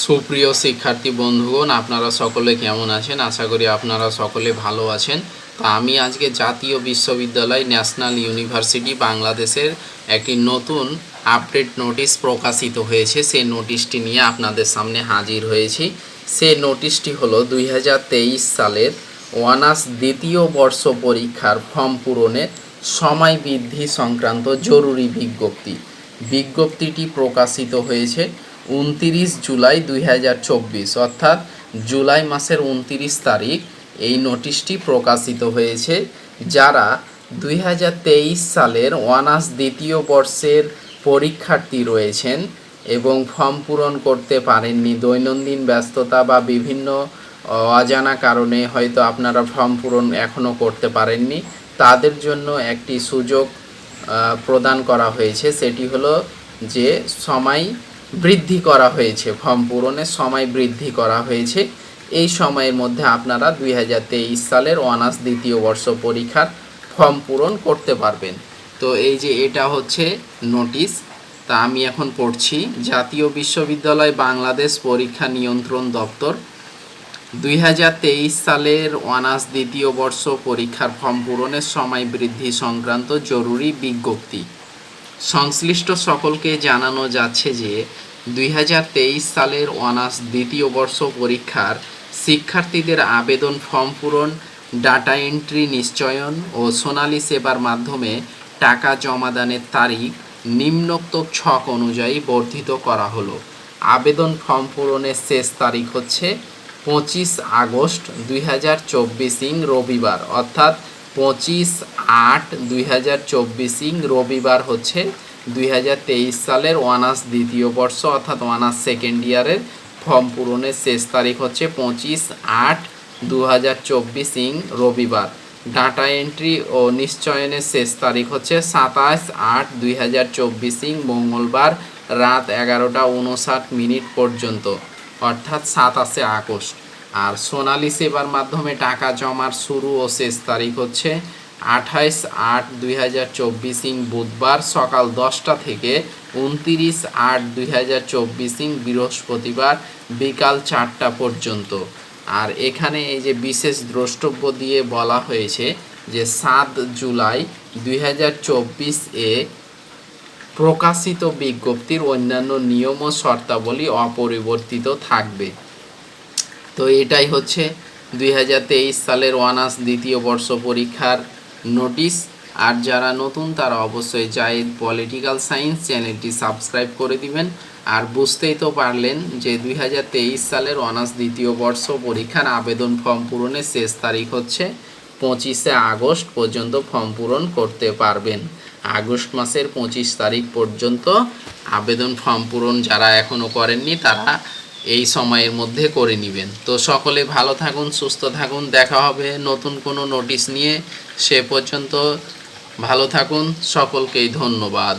সুপ্রিয় শিক্ষার্থী বন্ধুগণ, আপনারা সকলে কেমন আছেন? আশা করি আপনারা সকলে ভালো আছেন। তো আমি আজকে জাতীয় বিশ্ববিদ্যালয় ন্যাশনাল ইউনিভার্সিটি বাংলাদেশের একটি নতুন আপডেট নোটিশ প্রকাশিত হয়েছে, সেই নোটিশটি নিয়ে আপনাদের সামনে হাজির হয়েছি। সেই নোটিশটি হলো 2023 সালের অনার্স দ্বিতীয় বর্ষ পরীক্ষার ফর্ম পূরণের সময় বৃদ্ধি সংক্রান্ত জরুরি বিজ্ঞপ্তি। বিজ্ঞপ্তিটি প্রকাশিত হয়েছে 29 জুলাই 2024, অর্থাৎ জুলাই মাসের 29 তারিখ এই নোটিশটি প্রকাশিত হয়েছে। যারা 2023 সালের অনার্স দ্বিতীয় বর্ষের পরীক্ষার্থী রয়েছেন এবং ফর্ম পূরণ করতে পারেননি, দৈনন্দিন ব্যস্ততা বা বিভিন্ন অজানা কারণে হয়তো আপনারা ফর্ম পূরণ এখনও করতে পারেননি, তাদের জন্য একটি সুযোগ প্রদান করা হয়েছে। সেটি হলো যে সময় বৃদ্ধি করা হয়েছে, ফর্ম পূরণের সময় বৃদ্ধি করা হয়েছে। এই সময়ের মধ্যে আপনারা 2023 সালের অনার্স দ্বিতীয় বর্ষ পরীক্ষার ফর্ম পূরণ করতে পারবেন। তো এই যে এটা হচ্ছে নোটিশ, তা আমি এখন পড়ছি। জাতীয় বিশ্ববিদ্যালয় বাংলাদেশ পরীক্ষা নিয়ন্ত্রণ দপ্তর 2023 সালের অনার্স দ্বিতীয় বর্ষ পরীক্ষার ফর্ম পূরণের সময় বৃদ্ধি সংক্রান্ত জরুরি বিজ্ঞপ্তি। সংশ্লিষ্ট সকলকে জানানো যাচ্ছে যে 2023 সালের অনার্স দ্বিতীয় বর্ষ পরীক্ষার শিক্ষার্থীদের আবেদন ফর্ম পূরণ, ডাটা এন্ট্রি নিশ্চয়ন ও সোনালী সেবার মাধ্যমে টাকা জমাদানের তারিখ নিম্নোক্ত ছক অনুযায়ী বর্ধিত করা হলো। আবেদন ফর্ম পূরণের শেষ তারিখ হচ্ছে 25 আগস্ট 2024 রবিবার, অর্থাৎ 25/8/2024 রবিবার হচ্ছে 2023 সালের অনার্স দ্বিতীয় বর্ষ অর্থাৎ অনার্স সেকেন্ড ইয়ারের ফর্ম পূরণের শেষ তারিখ হচ্ছে 25/8/2024 রবিবার। ডাটা এন্ট্রি ও নিশ্চয়নের শেষ তারিখ হচ্ছে 27/8/2024 মঙ্গলবার রাত 11:59 পর্যন্ত, অর্থাৎ 27 আগস্ট। আর সোনালী সেবার মাধ্যমে টাকা জমার শুরু ও শেষ তারিখ হচ্ছে 28/8/2024 বুধবার সকাল 10টা থেকে 29/8/2024 বৃহস্পতিবার বিকাল 4টা পর্যন্ত। আর এখানে এই যে বিশেষ দ্রষ্টব্য দিয়ে বলা হয়েছে যে 7 জুলাই 2024 এ প্রকাশিত বিজ্ঞপ্তির অন্যান্য নিয়ম ও শর্তাবলী অপরিবর্তিত থাকবে। তো এটাই হচ্ছে 2023 সালের অনার্স দ্বিতীয় বর্ষ পরীক্ষার নোটিশ। আর যারা নতুন তারা অবশ্যই জায়েদ পলিটিক্যাল সায়েন্স চ্যানেলটি সাবস্ক্রাইব করে দিবেন। আর বুঝতেই তো পারলেন যে 2023 সালের অনার্স দ্বিতীয় বর্ষ পরীক্ষার আবেদন ফর্ম পূরণের শেষ তারিখ হচ্ছে 25 আগস্ট পর্যন্ত ফর্ম পূরণ করতে পারবেন। আগস্ট মাসের 25 তারিখ পর্যন্ত আবেদন ফর্ম পূরণ যারা এখনও করেননি তারা এই সময়ের মধ্যে করে নেবেন। তো সকলে ভালো থাকুন, সুস্থ থাকুন, দেখা হবে নতুন কোনো নোটিশ নিয়ে। সে পর্যন্ত ভালো থাকুন, সকলকেই ধন্যবাদ।